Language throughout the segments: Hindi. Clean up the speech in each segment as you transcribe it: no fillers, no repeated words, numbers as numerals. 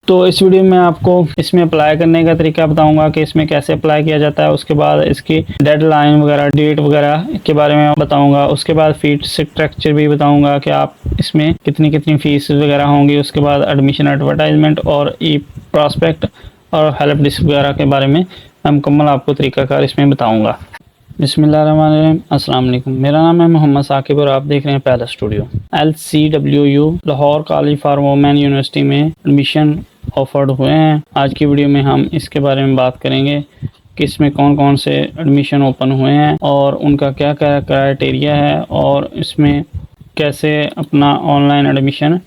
तो इस वीडियो में आपको इसमें अप्लाई करने का तरीका बताऊंगा कि इसमें कैसे अप्लाई किया जाता है। उसके बाद इसकी डेडलाइन वगैरह, डेट वगैरह के बारे में बताऊंगा। उसके बाद फीस स्ट्रक्चर भी बताऊंगा कि आप इसमें कितनी कितनी फीस वगैरह होंगी। उसके बाद एडमिशन एडवर्टाइजमेंट और ई प्रॉस्पेक्ट और हेल्प डेस्क वगैरह के बारे में मैं मुकम्मल आपको तरीकाकार इसमें बताऊँगा। बिस्मिल्लाहिर्रहमानिर्रहीम, अस्सलाम वालेकुम। मेरा नाम है मोहम्मद साकिब और आप देख रहे हैं पहला studio. LCWU Lahore college for women university में एडमिशन ऑफर्ड हुए हैं। आज की वीडियो में हम इसके बारे में बात करेंगे कि इसमें कौन कौन से एडमिशन ओपन हुए हैं और उनका क्या क्या क्राइटेरिया है और इसमें कैसे अपना ऑनलाइन एडमिशन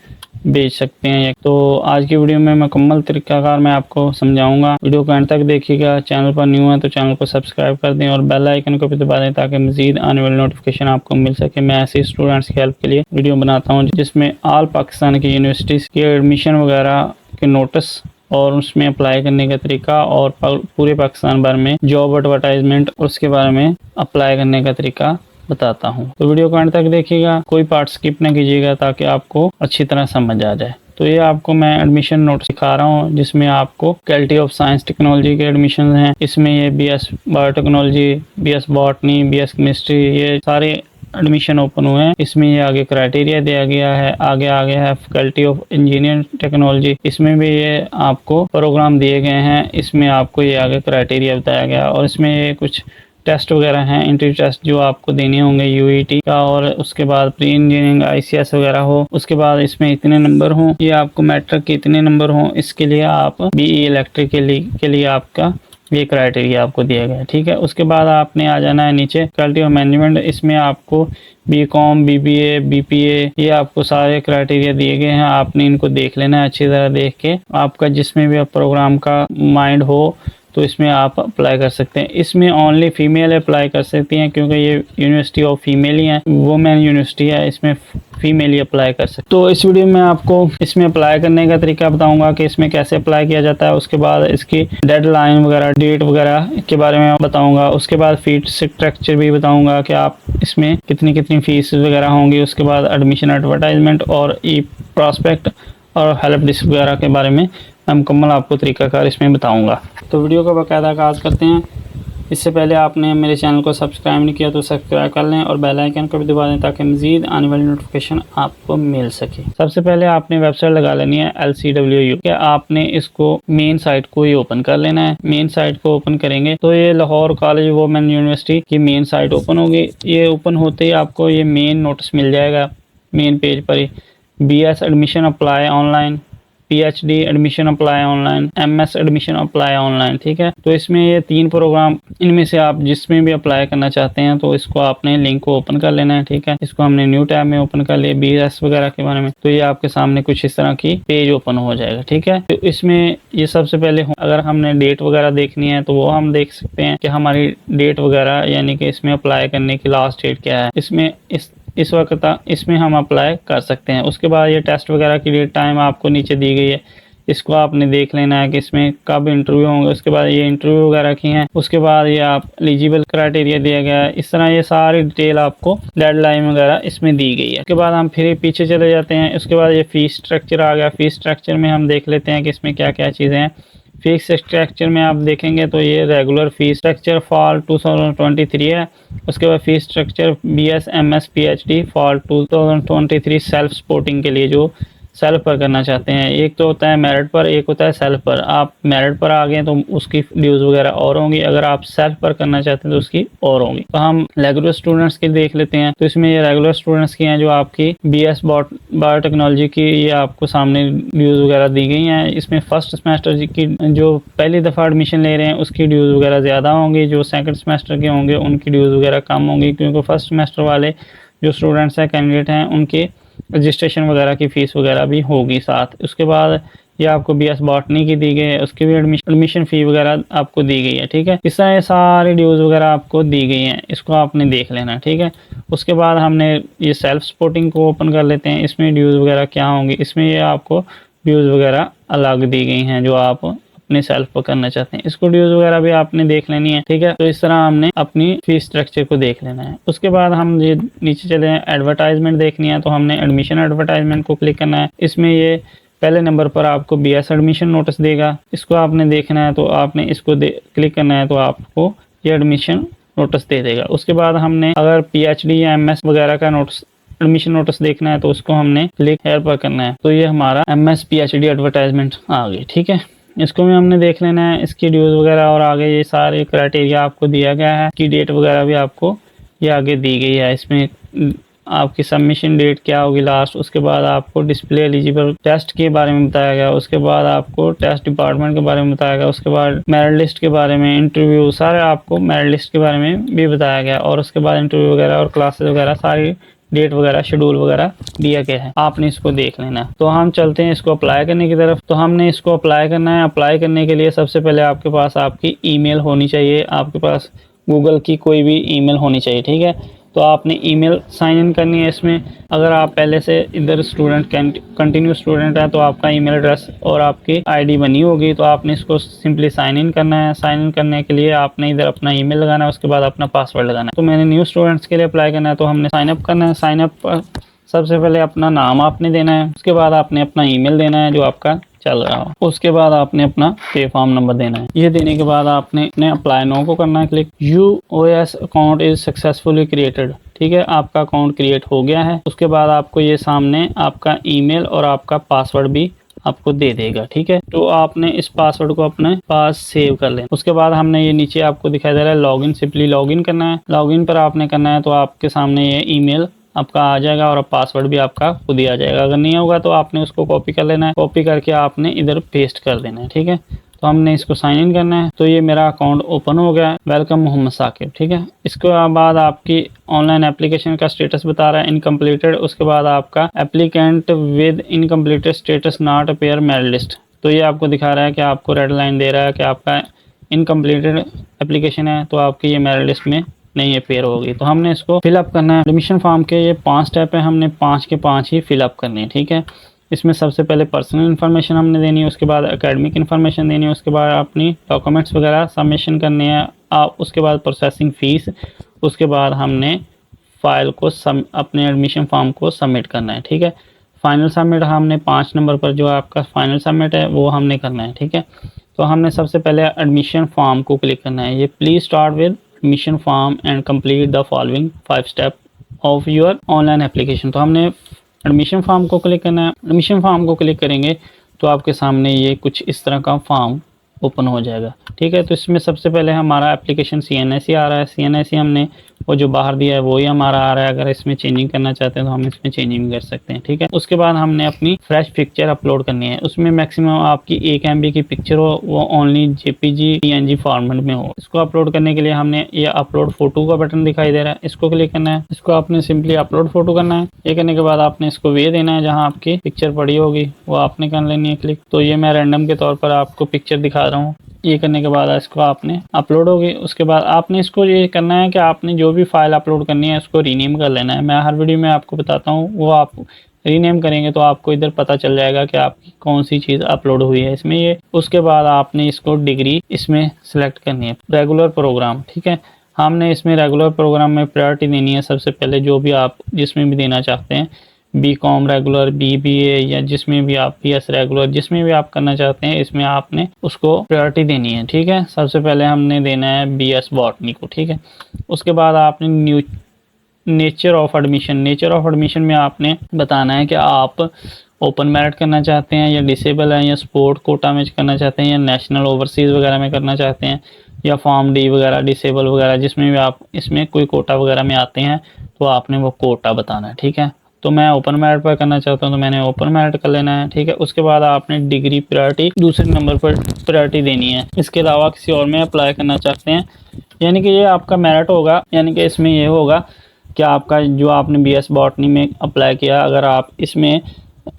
बेच सकते हैं। तो आज की वीडियो में मुकम्मल तरीकाकार मैं आपको समझाऊंगा। वीडियो को एंड तक देखिएगा। चैनल पर न्यू है तो चैनल को सब्सक्राइब कर दें और बेल आइकन को भी दबा दें ताकि मजीद आने वाली नोटिफिकेशन आपको मिल सके। मैं ऐसे स्टूडेंट्स की हेल्प के लिए वीडियो बनाता हूँ जिसमें ऑल पाकिस्तान की यूनिवर्सिटीज़ के एडमिशन वगैरह के नोटिस और उसमें अप्लाई करने का तरीका और पूरे पाकिस्तान भर में जॉब एडवर्टाइजमेंट उसके बारे में अप्लाई करने का तरीका बताता हूँ। तो वीडियो को अंत तक देखिएगा, कोई पार्ट स्किप ना कीजिएगा ताकि आपको अच्छी तरह समझ आ जाए। तो ये आपको मैं एडमिशन नोट्स दिखा रहा हूँ जिसमें आपको फैकल्टी ऑफ साइंस टेक्नोलॉजी के एडमिशन हैं। इसमें ये BS biotechnology, BS botany, BS chemistry, ये सारे एडमिशन ओपन हुए हैं। इसमें ये आगे क्राइटेरिया दिया गया है। आगे है फैकल्टी ऑफ इंजीनियरिंग टेक्नोलॉजी, इसमें भी ये आपको प्रोग्राम दिए गए हैं। इसमें आपको ये आगे क्राइटेरिया बताया गया और इसमें ये कुछ टेस्ट वगैरह हैं, इंट्री टेस्ट जो आपको देने होंगे UET का, और उसके बाद प्री इंजीनियरिंग ICS वगैरह हो। उसके बाद इसमें इतने नंबर हों, ये आपको मैट्रिक के इतने नंबर हों, इसके लिए आप BE इलेक्ट्रिक के लिए आपका ये क्राइटेरिया आपको दिया गया है। ठीक है, उसके बाद आपने आ जाना है नीचे फैकल्टी ऑफ मैनेजमेंट। इसमें आपको BCom, BBA, BPA, ये आपको सारे क्राइटेरिया दिए गए हैं। आपने इनको देख लेना है अच्छी तरह देख के। आपका जिसमें भी प्रोग्राम का माइंड हो तो इसमें आप अप्लाई कर सकते हैं। इसमें ओनली फीमेल अप्लाई कर सकती हैं क्योंकि ये यूनिवर्सिटी ऑफ फीमेल ही है, वुमेन यूनिवर्सिटी है, इसमें फीमेल ही अप्लाई कर सकते। तो इस वीडियो में आपको इसमें अप्लाई करने का तरीका बताऊंगा कि इसमें कैसे अप्लाई किया जाता है। उसके बाद इसकी डेडलाइन वगैरह, डेट वगैरह के बारे में बताऊंगा। उसके बाद फीस स्ट्रक्चर भी बताऊंगा कि आप इसमें कितनी कितनी फीस वगैरह होंगी। उसके बाद एडमिशन एडवर्टाइजमेंट और ई प्रॉस्पेक्ट और हेल्प डेस्क वगैरह के बारे में मैं मुकम्मल आपको तरीकाकार इसमें बताऊंगा। तो वीडियो का बाकायदा आगाज़ करते हैं। इससे पहले आपने मेरे चैनल को सब्सक्राइब नहीं किया तो सब्सक्राइब कर लें और बेल आइकन को भी दबा दें ताकि मज़ीद आने वाली नोटिफिकेशन आपको मिल सके। सबसे पहले आपने वेबसाइट लगा लेनी है LCWU के। आपने इसको मेन साइट को ही ओपन कर लेना है। मेन साइट को ओपन करेंगे तो ये लाहौर कॉलेज वुमेन यूनिवर्सिटी की मेन साइट ओपन होगी। ये ओपन होते ही आपको ये मेन नोटिस मिल जाएगा मेन पेज पर ही। BS admission apply online, PhD admission apply online, MS admission apply online. ठीक है, तो इसमें ये 3 प्रोग्राम, इनमें से आप जिसमें भी अप्लाई करना चाहते हैं तो इसको आपने लिंक को ओपन कर लेना है। ठीक है, इसको हमने न्यू टैब में ओपन कर लिया BS वगैरह के बारे में। तो ये आपके सामने कुछ इस तरह की पेज ओपन हो जाएगा। ठीक है, तो इसमें ये सबसे पहले अगर हमने डेट वगैरह देखनी है तो वो हम देख सकते हैं कि हमारी डेट वगैरह यानी कि इसमें अप्लाई करने की लास्ट डेट क्या है। इसमें इस वक्त इसमें हम अप्लाई कर सकते हैं। उसके बाद ये टेस्ट वगैरह की डेट टाइम आपको नीचे दी गई है, इसको आपने देख लेना है कि इसमें कब इंटरव्यू होंगे। उसके बाद ये इंटरव्यू वगैरह की हैं। उसके बाद ये आप एलिजिबल क्राइटेरिया दिया गया है। इस तरह ये सारी डिटेल आपको डेडलाइन वगैरह इसमें दी गई है। उसके बाद हम फिर पीछे चले जाते हैं। उसके बाद ये फीस स्ट्रक्चर आ गया। फीस स्ट्रक्चर में हम देख लेते हैं कि इसमें क्या क्या चीज़ें हैं। फीस स्ट्रक्चर में आप देखेंगे तो ये रेगुलर फीस स्ट्रक्चर फॉल 2023 है। उसके बाद fees structure BS MS PhD fall 2023 self supporting के लिए जो सेल्फ पर करना चाहते हैं। एक तो होता है मेरिट पर, एक होता है सेल्फ पर। आप मेरिट पर आ गए तो उसकी ड्यूज़ वगैरह और होंगी, अगर आप सेल्फ पर करना चाहते हैं तो उसकी और होंगी। तो हम रेगुलर स्टूडेंट्स की देख लेते हैं। तो इसमें ये रेगुलर स्टूडेंट्स की हैं जो आपकी BS बायोटेक्नोलॉजी की, ये आपको सामने ड्यूज़ वगैरह दी गई हैं। इसमें फर्स्ट सेमेस्टर की जो पहली दफ़ा एडमिशन ले रहे हैं उसकी ड्यूज़ वगैरह ज़्यादा होंगी, जो सेकेंड सेमेस्टर के होंगे उनकी ड्यूज़ वगैरह कम होंगी, क्योंकि फर्स्ट सेमेस्टर वाले जो स्टूडेंट्स हैं, कैंडिडेट हैं, उनके रजिस्ट्रेशन वगैरह की फ़ीस वगैरह भी होगी साथ। उसके बाद ये आपको BS बॉटनी की दी गई है, उसकी भी एडमिशन फ़ी वगैरह आपको दी गई है। ठीक है, इस तरह ये सारी ड्यूज़ वगैरह आपको दी गई हैं, इसको आपने देख लेना। ठीक है, उसके बाद हमने ये सेल्फ सपोर्टिंग को ओपन कर लेते हैं। इसमें ड्यूज़ वगैरह क्या होंगी, इसमें ये आपको ड्यूज़ वगैरह अलग दी गई हैं जो आप अपने सेल्फ पर करना चाहते हैं। इसको ड्यूज़ वगैरह भी आपने देख लेनी है। ठीक है, तो इस तरह हमने अपनी फीस स्ट्रक्चर को देख लेना है। उसके बाद हम ये नीचे चले हैं, एडवर्टाइजमेंट देखनी है तो हमने एडमिशन एडवर्टाइजमेंट को क्लिक करना है। इसमें ये पहले नंबर पर आपको BS एडमिशन नोटिस देगा, इसको आपने देखना है तो आपने इसको क्लिक करना है तो आपको ये एडमिशन नोटिस दे देगा। उसके बाद हमने अगर PhD या MS वगैरह का नोटिस एडमिशन नोटिस देखना है तो उसको हमने क्लिक हेयर पर करना है। तो ये हमारा MS PhD एडवर्टाइजमेंट आ गई, ठीक है। इसको भी हमने देख लेना है, इसकी ड्यूज वगैरह और आगे ये सारे क्राइटेरिया आपको दिया गया है, की डेट वगैरह भी आपको ये आगे दी गई है। इसमें आपकी सबमिशन डेट क्या होगी लास्ट, उसके बाद आपको डिस्प्ले एलिजिबल टेस्ट के बारे में बताया गया, उसके बाद आपको टेस्ट डिपार्टमेंट के बारे में बताया गया, उसके बाद मेरिट लिस्ट के बारे में, इंटरव्यू सारे आपको मेरिट लिस्ट के बारे में भी बताया गया, और उसके बाद इंटरव्यू वगैरह और क्लासेस वगैरह सारी डेट वगैरह शेड्यूल वगैरह दिया गया है, आपने इसको देख लेना है। तो हम चलते हैं इसको अप्लाई करने की तरफ। तो हमने इसको अप्लाई करना है। अप्लाई करने के लिए सबसे पहले आपके पास आपकी ईमेल होनी चाहिए, आपके पास गूगल की कोई भी ईमेल होनी चाहिए, ठीक है। तो आपने ईमेल साइन इन करनी है इसमें। अगर आप पहले से इधर स्टूडेंट कंटिन्यू स्टूडेंट है तो आपका ईमेल एड्रेस और आपकी आईडी बनी होगी, तो आपने इसको सिंपली साइन इन करना है। साइन इन करने के लिए आपने इधर अपना ईमेल लगाना है, उसके बाद अपना पासवर्ड लगाना है। तो मैंने न्यू स्टूडेंट्स के लिए अप्लाई करना है तो हमने साइन अप करना है। साइन अप पर सबसे पहले अपना नाम आपने देना है, उसके बाद आपने अपना ईमेल देना है जो आपका चल रहा हो, उसके बाद आपने अपना पे फॉर्म नंबर देना है। ये देने के बाद आपने अपने अप्लाई नो को करना है click. UOS account is successfully created, ठीक है, आपका अकाउंट क्रिएट हो गया है। उसके बाद आपको ये सामने आपका ईमेल और आपका पासवर्ड भी आपको दे देगा, ठीक है। तो आपने इस पासवर्ड को अपने पास सेव कर लें। उसके बाद हमने ये नीचे आपको दिखाई दे रहा है लॉगिन, सिंपली लॉगिन करना है। लॉगिन पर आपने करना है तो आपके सामने ये ईमेल आपका आ जाएगा और पासवर्ड भी आपका खुद ही आ जाएगा। अगर नहीं होगा तो आपने उसको कॉपी कर लेना है, कॉपी करके आपने इधर पेस्ट कर देना है, ठीक है। तो हमने इसको साइन इन करना है। तो ये मेरा अकाउंट ओपन हो गया है। वेलकम मोहम्मद साकिब, ठीक है। इसके बाद आपकी ऑनलाइन एप्लीकेशन का स्टेटस बता रहा है इनकम्प्लीटेड। उसके बाद आपका applicant with incompleted status not appear merit list, तो ये आपको दिखा रहा है कि आपको रेड लाइन दे रहा है कि आपका इनकम्प्लीटेड एप्लीकेशन है, तो आपकी ये मेरिट लिस्ट में नहीं अपेयर होगी। तो हमने इसको फिलअप करना है। एडमिशन फॉर्म के ये 5 स्टेप है, हमने 5 के 5 ही फिलअप करने हैं, ठीक है। इसमें सबसे पहले पर्सनल इन्फॉर्मेशन हमने देनी है, उसके बाद एकेडमिक इन्फॉर्मेशन देनी है, उसके बाद अपनी डॉक्यूमेंट्स वगैरह सबमिशन करने हैं आप, उसके बाद प्रोसेसिंग फ़ीस, उसके बाद हमने फ़ाइल को अपने एडमिशन फॉर्म को सबमिट करना है, ठीक है। फाइनल सबमिट हमने 5 नंबर पर जो आपका फाइनल सबमिट है वो हमने करना है, ठीक है। तो हमने सबसे पहले एडमिशन फॉर्म को क्लिक करना है। ये please start with admission form and complete the following 5 step of your online application. तो हमने एडमिशन फॉर्म को क्लिक करना है। एडमिशन फॉर्म को क्लिक करेंगे तो आपके सामने ये कुछ इस तरह का फॉर्म ओपन हो जाएगा, ठीक है। तो इसमें सबसे पहले हमारा एप्लीकेशन CNSE आ रहा है। CNSE हमने वो जो बाहर दिया है वही हमारा आ रहा है। अगर इसमें चेंजिंग करना चाहते हैं तो हम इसमें चेंजिंग कर सकते हैं, ठीक है। उसके बाद हमने अपनी फ्रेश पिक्चर अपलोड करनी है। उसमें मैक्सिमम आपकी 1 MB की पिक्चर हो, वो ओनली JPG PNG फॉर्मेट में हो। इसको अपलोड करने के लिए हमने ये अपलोड फोटो का बटन दिखाई दे रहा है, इसको क्लिक करना है। इसको आपने सिंपली अपलोड फोटो करना है। ये करने के बाद आपने इसको वे देना है, जहाँ आपकी पिक्चर पड़ी होगी वो आपने कर लेनी है क्लिक। तो ये मैं रैंडम के तौर पर आपको पिक्चर दिखा रहा हूँ। ये करने के बाद इसको आपने अपलोड होगी। उसके बाद आपने इसको ये करना है कि आपने जो भी फाइल अपलोड करनी है उसको रीनेम कर लेना है। मैं हर वीडियो में आपको बताता हूँ, वो आप रीनेम करेंगे तो आपको इधर पता चल जाएगा कि आपकी कौन सी चीज़ अपलोड हुई है इसमें ये। उसके बाद आपने इसको डिग्री इसमें सेलेक्ट करनी है, रेगुलर प्रोग्राम, ठीक है। हमने इसमें रेगुलर प्रोग्राम में प्रायोरिटी देनी है सबसे पहले, जो भी आप जिसमें भी देना चाहते हैं, BCom रेगुलर, BBA या जिसमें भी आप BS रेगुलर, जिसमें भी आप करना चाहते हैं इसमें आपने उसको प्रायोरिटी देनी है, ठीक है। सबसे पहले हमने देना है BS बॉटनी को, ठीक है। उसके बाद आपने nature of admission, nature of admission में आपने बताना है कि आप ओपन मेरिट करना चाहते हैं या डिसेबल है या स्पोर्ट कोटा में करना चाहते हैं या नेशनल ओवरसीज़ वगैरह में करना चाहते हैं या फॉर्म D वगैरह डिसेबल वगैरह, जिसमें भी आप इसमें कोई कोटा वगैरह में आते हैं तो आपने वो कोटा बताना है, ठीक है। तो मैं ओपन मेरिट पर करना चाहता हूँ तो मैंने ओपन मेरिट कर लेना है, ठीक है। उसके बाद आपने डिग्री प्रायोरिटी दूसरे नंबर पर प्रायोरिटी देनी है। इसके अलावा किसी और में अप्लाई करना चाहते हैं, यानी कि ये आपका मेरिट होगा, यानी कि इसमें ये होगा कि आपका जो आपने BS बॉटनी में अप्लाई किया, अगर आप इसमें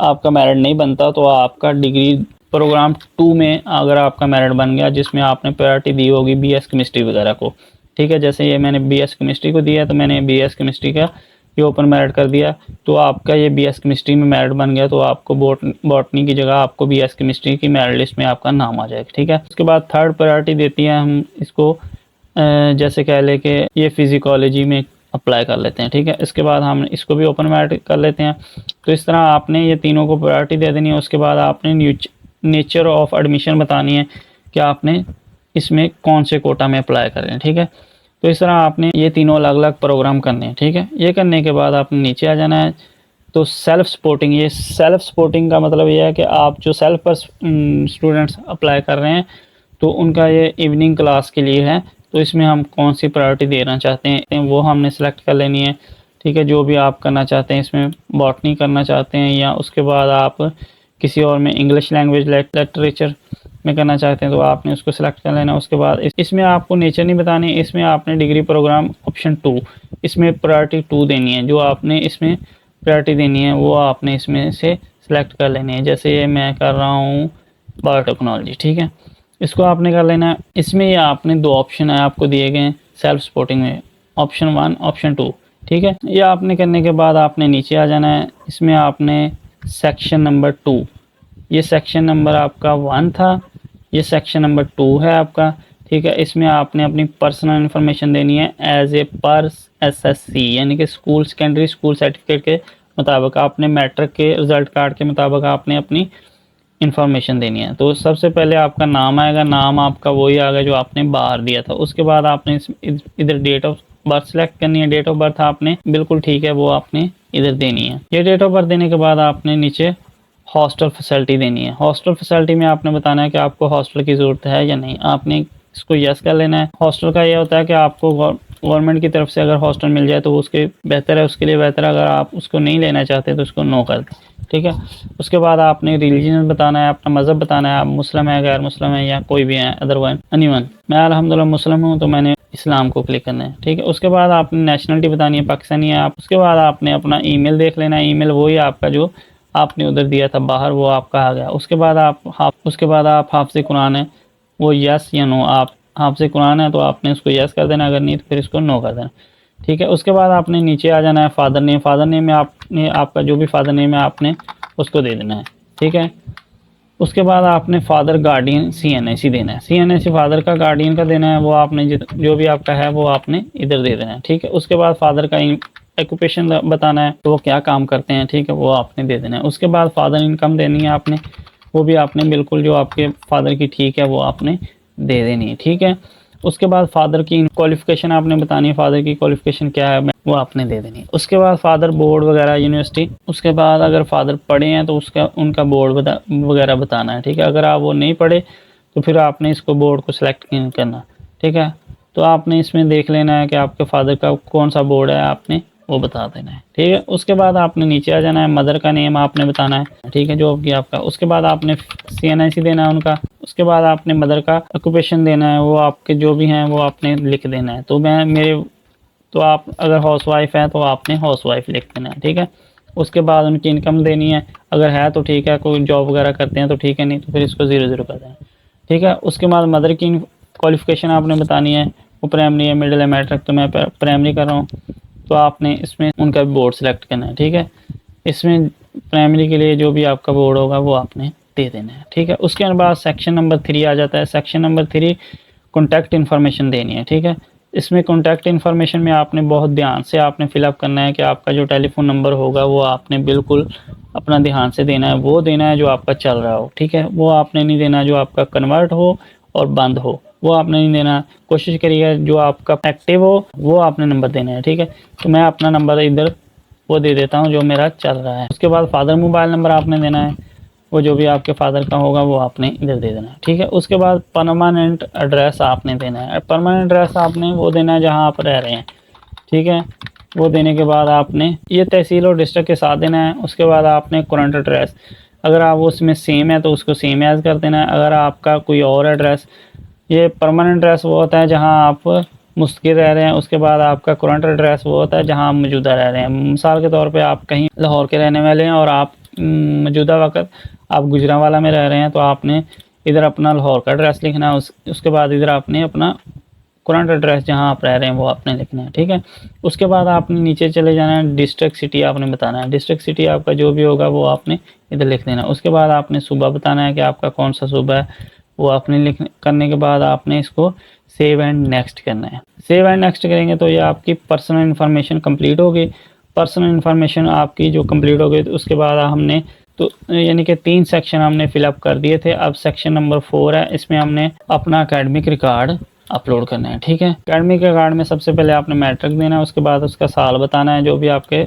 आपका मेरिट नहीं बनता तो आपका डिग्री प्रोग्राम 2 में अगर आपका मेरिट बन गया, जिसमें आपने प्रायोरिटी दी होगी BS केमिस्ट्री वगैरह को, ठीक है। जैसे ये मैंने BS केमिस्ट्री को दिया तो मैंने BS केमिस्ट्री का ये ओपन मेरिट कर दिया, तो आपका ये BS केमिस्ट्री में मेरिट बन गया, तो आपको बॉटनी की जगह आपको BS केमिस्ट्री की मेरिट लिस्ट में आपका नाम आ जाएगा, ठीक है। उसके बाद थर्ड प्रायोरिटी देती है हम इसको, जैसे कह ले कि ये फिजिकोलॉजी में अप्लाई कर लेते हैं, ठीक है। इसके बाद हम इसको भी ओपन मेरिट कर लेते हैं। तो इस तरह आपने ये तीनों को प्रायोरिटी दे देनी है। उसके बाद आपने नेचर ऑफ एडमिशन बतानी है कि आपने इसमें कौन से कोटा में अप्लाई कर रहे हैं, ठीक है। तो इस तरह आपने ये तीनों अलग अलग प्रोग्राम करने हैं, ठीक है। ये करने के बाद आपने नीचे आ जाना है। तो सेल्फ सपोर्टिंग, ये सेल्फ सपोर्टिंग का मतलब ये है कि आप जो सेल्फ पर स्टूडेंट्स अप्लाई कर रहे हैं तो उनका ये इवनिंग क्लास के लिए है। तो इसमें हम कौन सी प्रायोरिटी देना चाहते हैं वो हमने सेलेक्ट कर लेनी है, ठीक है। जो भी आप करना चाहते हैं, इसमें बॉटनी करना चाहते हैं या उसके बाद आप किसी और में इंग्लिश लैंग्वेज लिटरेचर में करना चाहते हैं तो आपने उसको सिलेक्ट कर लेना। उसके बाद इसमें आपको नेचर नहीं बतानी, इसमें आपने डिग्री प्रोग्राम ऑप्शन 2 इसमें प्रायोरिटी 2 देनी है। जो आपने इसमें प्रायोरिटी देनी है वो आपने इसमें से सिलेक्ट कर लेनी है। जैसे ये मैं कर रहा हूँ बायोटेक्नोलॉजी, ठीक है, इसको आपने कर लेना है। इसमें ये आपने 2 ऑप्शन है आपको दिए गए हैं सेल्फ सपोर्टिंग में, ऑप्शन 1 ऑप्शन 2, ठीक है। ये आपने करने के बाद आपने नीचे आ जाना है। इसमें आपने सेक्शन नंबर 2, ये सेक्शन नंबर आपका 1 था, ये सेक्शन नंबर 2 है आपका, ठीक है। इसमें आपने अपनी पर्सनल इन्फॉर्मेशन देनी है एज ए पर SSC, यानी कि स्कूल सेकेंडरी स्कूल सर्टिफिकेट के मुताबिक, आपने मैट्रिक के रिजल्ट कार्ड के मुताबिक आपने अपनी इन्फॉर्मेशन देनी है। तो सबसे पहले आपका नाम आएगा, नाम आपका वही आएगा जो आपने बाहर दिया था। उसके बाद आपने इधर डेट ऑफ बर्थ सेलेक्ट करनी है। डेट ऑफ बर्थ आपने बिल्कुल ठीक है वो आपने इधर देनी है। ये डेट ऑफ बर्थ देने के बाद आपने नीचे हॉस्टल फैसिलिटी देनी है। हॉस्टल फैसिलिटी में आपने बताना है कि आपको हॉस्टल की ज़रूरत है या नहीं, आपने इसको यस कर लेना है। हॉस्टल का ये होता है कि आपको गवर्नमेंट की तरफ से अगर हॉस्टल मिल जाए तो वो उसके बेहतर है, उसके लिए बेहतर है। अगर आप उसको नहीं लेना चाहते तो उसको नो कर दें, ठीक है। उसके बाद आपने रिलीजन बताना है, अपना मज़हब बताना है, आप मुस्लिम है, गैर मुस्लिम है या कोई भी है अदरवाइज एनीवन। मैं अल्हम्दुलिल्लाह मुस्लिम हूँ तो मैंने इस्लाम को क्लिक करना है, ठीक है। उसके बाद आपने नेशनलिटी बतानी है, पाकिस्तानी है आप। उसके बाद आपने अपना ईमेल देख लेना है, ईमेल वही आपका जो आपने उधर दिया था बाहर वो आपका आ गया। उसके बाद आप हाफ़िज़ कुरान है वो यस या नो, आप हाफ़िज़ कुरान है तो आपने उसको यस कर देना, अगर नहीं तो फिर इसको नो कर देना, ठीक है। उसके बाद आपने नीचे आ जाना है फादर नेम। फादर नेम में आपने आपका जो भी फादर नेम है आपने उसको दे देना है, ठीक है। उसके बाद आपने फादर गार्डियन CNAC देना है। CNAC फादर का गार्डियन का देना है, वो आपने जो भी आपका है वो आपने इधर दे देना है, ठीक है। उसके बाद फादर का ऑक्यूपेशन बताना है तो वो क्या काम करते हैं, ठीक है, वो आपने दे देना है। उसके बाद फादर इनकम देनी है आपने, वो भी आपने बिल्कुल जो आपके फादर की ठीक है वो आपने दे देनी है, ठीक है। उसके बाद फादर की क्वालिफ़िकेशन आपने बतानी है, फादर की क्वालिफ़िकेशन क्या है वो आपने दे देनी है। उसके बाद फादर बोर्ड वगैरह यूनिवर्सिटी, उसके बाद अगर फादर पढ़े हैं तो उनका बोर्ड वगैरह बताना है, ठीक है। अगर आप वो नहीं पढ़े तो फिर आपने इसको बोर्ड को सिलेक्ट करना, ठीक है। तो आपने इसमें देख लेना है कि आपके फादर का कौन सा बोर्ड है, आपने वो बता देना है, ठीक है। उसके बाद आपने नीचे आ जाना है, मदर का नेम आपने बताना है, ठीक है, जो भी आपका। उसके बाद आपने CNIC देना है उनका। उसके बाद आपने मदर का ऑक्यूपेशन देना है, वो आपके जो भी हैं वो आपने लिख देना है। तो आप अगर हाउसवाइफ है तो आपने हाउसवाइफ लिख देना है, ठीक है। उसके बाद उनकी इनकम देनी है, अगर है तो ठीक है, कोई जॉब वगैरह करते हैं तो ठीक है, नहीं तो फिर इसको 0 कर देना, ठीक है। उसके बाद मदर की क्वालिफ़िकेशन आपने बतानी है, वो प्राइमरी है, मिडिल है, मैट्रिक, तो मैं प्राइमरी कर रहा हूँ तो आपने इसमें उनका बोर्ड सेलेक्ट करना है, ठीक है। इसमें प्राइमरी के लिए जो भी आपका बोर्ड होगा वो आपने दे देना है, ठीक है। उसके बाद सेक्शन नंबर 3 आ जाता है। सेक्शन नंबर 3 कॉन्टैक्ट इन्फॉर्मेशन देनी है, ठीक है। इसमें कॉन्टैक्ट इन्फॉर्मेशन में आपने बहुत ध्यान से आपने फिलअप करना है कि आपका जो टेलीफोन नंबर होगा वो आपने बिल्कुल अपना ध्यान से देना है, वो देना है जो आपका चल रहा हो, ठीक है। वो आपने नहीं देना जो आपका कन्वर्ट हो और बंद हो, वो आपने नहीं देना। कोशिश करिएगा जो आपका एक्टिव हो वो आपने नंबर देना है, ठीक है। तो मैं अपना नंबर इधर वो दे देता हूँ जो मेरा चल रहा है। उसके बाद फादर मोबाइल नंबर आपने देना है, वो जो भी आपके फादर का होगा वो आपने इधर दे देना है, ठीक है। उसके बाद परमानेंट एड्रेस आपने देना है। परमानेंट एड्रेस आपने वो देना है जहाँ आप रह रहे हैं, ठीक है। वो देने के बाद आपने ये तहसील और डिस्ट्रिक्ट के साथ देना है। उसके बाद आपने करंट एड्रेस, अगर आप उसमें सेम है तो उसको सेम एज कर देना है। अगर आपका कोई और एड्रेस, ये परमानेंट एड्रेस वो होता है जहाँ आप मुस्तकिल रह रहे हैं। उसके बाद आपका करंट एड्रेस वो होता है जहाँ आप मौजूदा रह रहे हैं। मिसाल के तौर पे आप कहीं लाहौर के रहने वाले हैं और आप मौजूदा वक्त आप गुजरांवाला में रह रहे हैं तो आपने इधर अपना लाहौर का एड्रेस लिखना है। उसके बाद इधर आपने अपना करंट एड्रेस जहाँ आप रह रहे हैं वो आपने लिखना है, ठीक है। उसके बाद आपने नीचे चले जाना है, डिस्ट्रिक्ट सिटी आपने बताना है। डिस्ट्रिक्ट सिटी आपका जो भी होगा वो आपने इधर लिख देना है। उसके बाद आपने सूबा बताना है कि आपका कौन सा सूबा है, वो आपने करने के बाद आपने इसको सेव एंड नेक्स्ट करना है। सेव एंड नेक्स्ट करेंगे तो ये आपकी पर्सनल इन्फॉर्मेशन कंप्लीट होगी। पर्सनल इन्फॉर्मेशन आपकी जो कंप्लीट हो गई, तो उसके बाद हमने तो यानी कि 3 सेक्शन हमने फिलअप कर दिए थे। अब सेक्शन नंबर 4 है, इसमें हमने अपना एकेडमिक रिकॉर्ड अपलोड करना है। ठीक है, एकेडमिक रिकॉर्ड में सबसे पहले आपने मैट्रिक देना है, उसके बाद उसका साल बताना है, जो भी आपके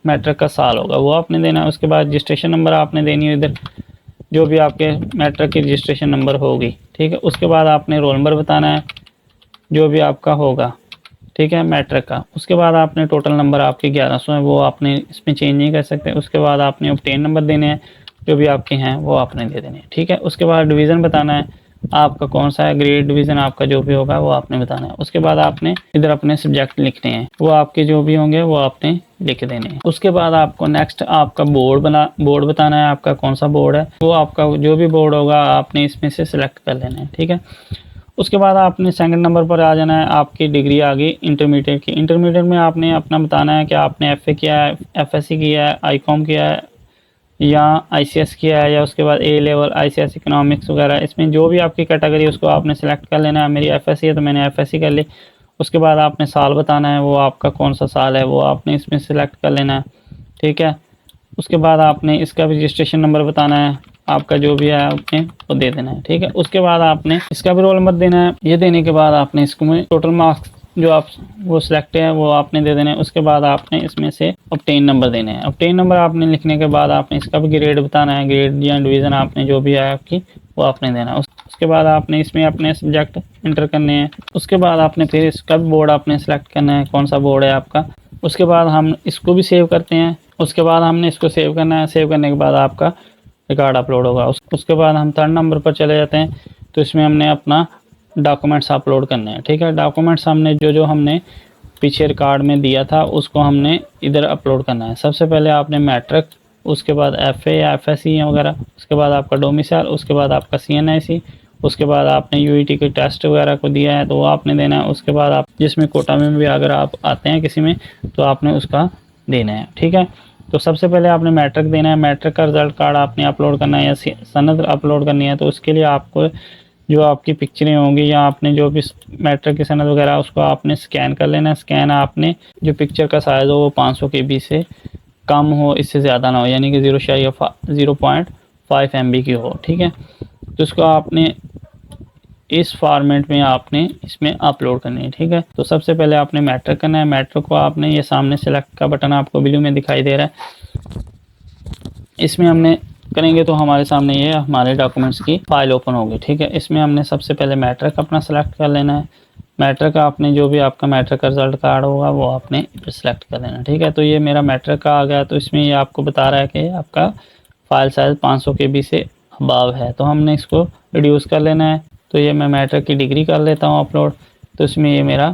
मैट्रिक का साल होगा वो आपने देना है। उसके बाद रजिस्ट्रेशन नंबर आपने देनी है इधर, जो भी आपके मैट्रिक की रजिस्ट्रेशन नंबर होगी। ठीक है, उसके बाद आपने रोल नंबर बताना है जो भी आपका होगा। ठीक है, मैट्रिक का। उसके बाद आपने टोटल नंबर आपके 1100 है, वो आपने इसमें चेंज नहीं कर सकते। उसके बाद आपने ऑब्टेन नंबर देने हैं, जो भी आपके हैं वो आपने दे देने हैं। ठीक है, उसके बाद डिवीज़न बताना है आपका कौन सा है, ग्रेड डिवीज़न आपका जो भी होगा वो आपने बताना है। उसके बाद आपने इधर अपने सब्जेक्ट लिखने हैं, वो आपके जो भी होंगे वो आपने लिख देने हैं। उसके बाद आपको नेक्स्ट आपका बोर्ड बताना है, आपका कौन सा बोर्ड है, वो आपका जो भी बोर्ड होगा आपने इसमें से सिलेक्ट कर लेना है। ठीक है, उसके बाद आपने सेकंड नंबर पर आ जाना है, आपकी डिग्री आ गई इंटरमीडिएट की। इंटरमीडिएट में आपने अपना बताना है कि आपने एफए किया है, एफएससी किया है, आईकॉम किया है या आईसीएस किया है, या उसके बाद ए लेवल आईसीएस इकोनॉमिक्स वगैरह, इसमें जो भी आपकी कैटेगरी है उसको आपने सेलेक्ट कर लेना है। मेरी एफएससी है तो मैंने एफएससी कर ली। उसके बाद आपने साल बताना है, वो आपका कौन सा साल है वो आपने इसमें सेलेक्ट कर लेना है। ठीक है, उसके बाद आपने इसका भी रजिस्ट्रेशन नंबर बताना है, आपका जो भी है आपने वो दे देना है। ठीक है, उसके बाद आपने इसका भी रोल नंबर देना है। ये देने के बाद आपने इसको में टोटल मार्क्स जो आप वो सिलेक्ट है वो आपने दे देने हैं। उसके बाद आपने इसमें से ऑब्टेन नंबर देने हैं। ऑब्टेन नंबर आपने लिखने के बाद आपने इसका भी ग्रेड बताना है, ग्रेड या डिवीज़न आपने जो भी है आपकी वो आपने देना है। उसके बाद आपने इसमें अपने सब्जेक्ट एंटर करने हैं। उसके बाद आपने फिर इसका भी बोर्ड आपने सेलेक्ट करना है, कौन सा बोर्ड है आपका। उसके बाद हम इसको भी सेव करते हैं। उसके बाद हमने इसको सेव करना है, सेव करने के बाद आपका रिकॉर्ड अपलोड होगा। उसके बाद हम 3rd नंबर पर चले जाते हैं, तो इसमें हमने अपना डॉक्यूमेंट्स अपलोड करने हैं। ठीक है, डॉक्यूमेंट्स हमने जो हमने पीछे रिकॉर्ड में दिया था उसको हमने इधर अपलोड करना है। सबसे पहले आपने मैट्रिक, उसके बाद एफए या एफएससी वगैरह, उसके बाद आपका डोमिसाइल, उसके बाद आपका सीएनआईसी, उसके बाद आपने यूईटी के टेस्ट वगैरह को दिया है तो वो आपने देना है। उसके बाद आप जिसमें कोटा में भी अगर आप आते हैं किसी में तो आपने उसका देना है। ठीक है, तो सबसे पहले आपने मैट्रिक देना है। मैट्रिक का रिजल्ट कार्ड आपने अपलोड करना है या सनद अपलोड करनी है, तो उसके लिए आपको जो आपकी पिक्चरें होंगी या आपने जो भी मैट्रिक की सनद वगैरह उसको आपने स्कैन कर लेना है। स्कैन आपने जो पिक्चर का साइज़ हो वो 500 KB से कम हो, इससे ज़्यादा ना हो, यानी कि 0.5 MB की हो। ठीक है, तो इसको आपने इस फॉर्मेट में आपने इसमें अपलोड करनी है। ठीक है, तो सबसे पहले आपने मैट्रिक करना है। मैट्रिक को आपने ये सामने सेलेक्ट का बटन आपको ब्लू में दिखाई दे रहा है, इसमें हमने करेंगे तो हमारे सामने ये हमारे डॉक्यूमेंट्स की फाइल ओपन होगी। ठीक है, इसमें हमने सबसे पहले मैट्रिक अपना सेलेक्ट कर लेना है। मैट्रिक का आपने जो भी आपका मैट्रिक का रिजल्ट कार्ड होगा वो आपने सेलेक्ट कर लेना। ठीक है, तो ये मेरा मैट्रिक का आ गया, तो इसमें ये आपको बता रहा है कि आपका फाइल साइज़ 500 KB से अबव है, तो हमने इसको रिड्यूस कर लेना है। तो ये मैं मैट्रिक की डिग्री कर लेता हूँ अपलोड, तो इसमें ये मेरा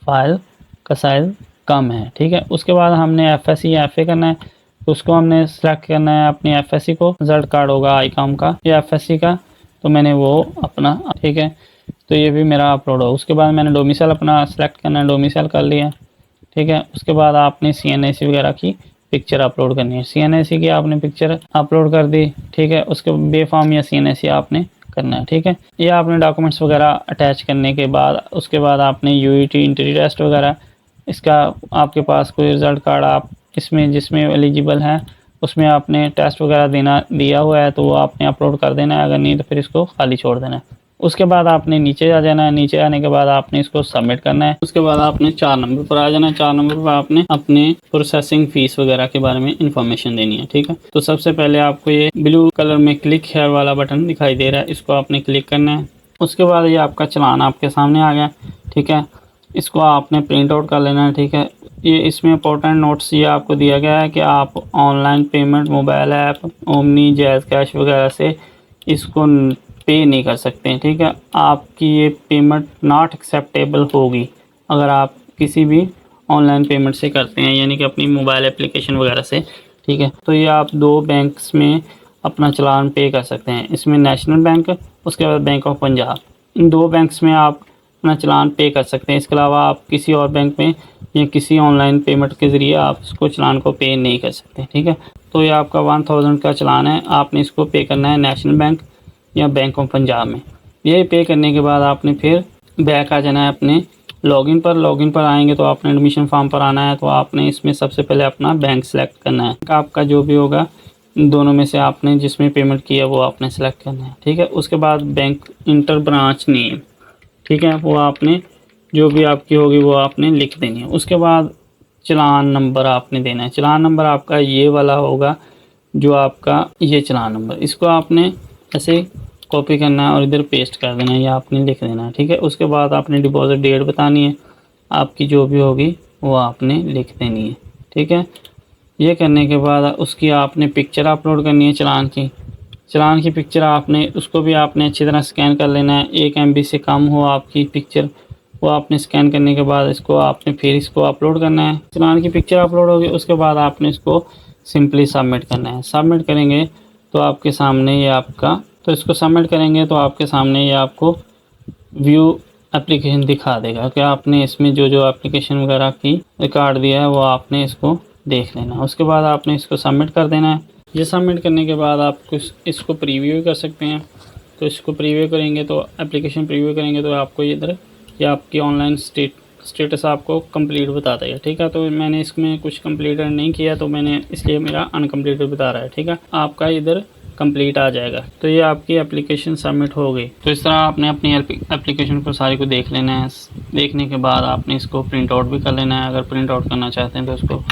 फाइल का साइज़ कम है। ठीक है, उसके बाद हमने एफएससी या एफए करना है, तो उसको हमने सेलेक्ट करना है अपनी एफएससी को। रिजल्ट कार्ड होगा आईकॉम का या एफएससी का, तो मैंने वो अपना, ठीक है, तो ये भी मेरा अपलोड हो। उसके बाद मैंने डोमिसाइल अपना सेलेक्ट करना है, डोमिसाइल कर लिया। ठीक है, उसके बाद आपने सीएनआईसी वगैरह की पिक्चर अपलोड करनी है। सीएनआईसी की आपने पिक्चर अपलोड कर दी। ठीक है, उसके बेफॉर्म या सीएनआईसी आपने करना है। ठीक है, ये आपने डॉक्यूमेंट्स वगैरह अटैच करने के बाद उसके बाद आपने यूईटी इंटरव्यू टेस्ट वगैरह, इसका आपके पास कोई रिज़ल्ट कार्ड आप इसमें जिसमें एलिजिबल है उसमें आपने टेस्ट वगैरह दिया हुआ है तो वो आपने अपलोड कर देना है, अगर नहीं तो फिर इसको खाली छोड़ देना है। उसके बाद आपने नीचे आ जाना है। नीचे आने के बाद आपने इसको सबमिट करना है। उसके बाद आपने 4 नंबर पर आ जाना है। 4 नंबर पर आपने अपने प्रोसेसिंग फीस वगैरह के बारे में इंफॉर्मेशन देनी है। ठीक है, तो सबसे पहले आपको ये ब्लू कलर में क्लिक हेयर वाला बटन दिखाई दे रहा है, इसको आपने क्लिक करना है। उसके बाद ये आपका चालान आपके सामने आ गया। ठीक है, इसको आपने प्रिंट आउट कर लेना है। ठीक है, ये इसमें इंपॉर्टेंट नोट्स ये आपको दिया गया है कि आप online payment, mobile app, omni, jazz cash वगैरह से इसको पे नहीं कर सकते हैं। ठीक है, आपकी ये पेमेंट नॉट एक्सेप्टेबल होगी अगर आप किसी भी ऑनलाइन पेमेंट से करते हैं, यानी कि अपनी मोबाइल एप्लीकेशन वगैरह से। ठीक है, तो ये आप 2 बैंक्स में अपना चालान पे कर सकते हैं, इसमें नेशनल बैंक, उसके बाद bank of Punjab. In 2 banks में आप अपना चालान पे कर सकते हैं। इसके अलावा आप किसी और बैंक में या किसी ऑनलाइन पेमेंट के ज़रिए आप इसको चालान को पे नहीं कर सकते। ठीक है, तो ये आपका 1000 का चालान है, आपने इसको पे करना है नेशनल बैंक या बैंक ऑफ पंजाब में। ये पे करने के बाद आपने फिर बैक आ जाना है अपने लॉगिन पर आएंगे तो आपने एडमिशन फॉर्म पर आना है। तो आपने इसमें सबसे पहले अपना बैंक सेलेक्ट करना है। आपका जो भी होगा इन दोनों में से आपने जिसमें पेमेंट किया वो आपने सेलेक्ट करना है, ठीक है। उसके बाद बैंक इंटर ब्रांच नेम, ठीक है, वो आपने जो भी आपकी होगी वो आपने लिख देनी है। उसके बाद चालान नंबर आपने देना है। चालान नंबर आपका ये वाला होगा जो आपका ये चालान नंबर, इसको आपने ऐसे कॉपी करना है और इधर पेस्ट कर देना है या आपने लिख देना है, ठीक है। उसके बाद आपने डिपॉजिट डेट बतानी है आपकी जो भी होगी वो आपने लिख देनी है, ठीक है। ये करने के बाद उसकी आपने पिक्चर अपलोड करनी है चालान की पिक्चर आपने उसको भी आपने अच्छी तरह स्कैन कर लेना है। 1 MB से कम हो आपकी पिक्चर, वो आपने स्कैन करने के बाद इसको आपने फिर इसको अपलोड करना है। चालान की पिक्चर अपलोड होगी उसके बाद आपने इसको सिंपली सबमिट करना है। सबमिट करेंगे तो आपके सामने ये आपका तो इसको सबमिट करेंगे तो आपके सामने ये आपको व्यू एप्लीकेशन दिखा देगा कि आपने इसमें जो जो एप्लीकेशन वगैरह की रिकॉर्ड दिया है वो आपने इसको देख लेना है। उसके बाद आपने इसको सबमिट कर देना है। ये सबमिट करने के बाद आप कुछ इसको प्रीव्यू कर सकते हैं। तो इसको प्रीव्यू करेंगे तो एप्लीकेशन प्रीव्यू करेंगे तो आपको इधर ये आपकी ऑनलाइन स्टेटस आपको कंप्लीट बता देगा, ठीक है। तो मैंने इसमें कुछ कंप्लीट नहीं किया तो मैंने इसलिए मेरा अनकम्प्लीटेड बता रहा है, ठीक है। आपका इधर कंप्लीट आ जाएगा। तो ये आपकी एप्लीकेशन सबमिट हो गई। तो इस तरह आपने अपनी एप्लीकेशन को सारी को देख लेना है। देखने के बाद आपने इसको प्रिंट आउट भी कर लेना है। अगर प्रिंट आउट करना चाहते हैं तो इसको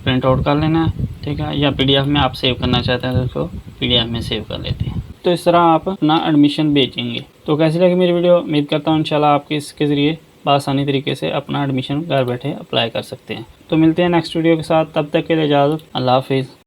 प्रिंट आउट कर लेना है, ठीक है। या PDF में आप सेव करना चाहते हैं तो इसको PDF में सेव कर लेते हैं। तो इस तरह आप अपना एडमिशन बेचेंगे। तो कैसी लगी मेरी वीडियो? उम्मीद करता हूँ इंशाल्लाह आपके इसके ज़रिए आसानी तरीके से अपना एडमिशन घर बैठे अप्लाई कर सकते हैं। तो मिलते हैं नेक्स्ट वीडियो के साथ, तब तक के लिए इजाज़त, अल्लाह हाफिज़।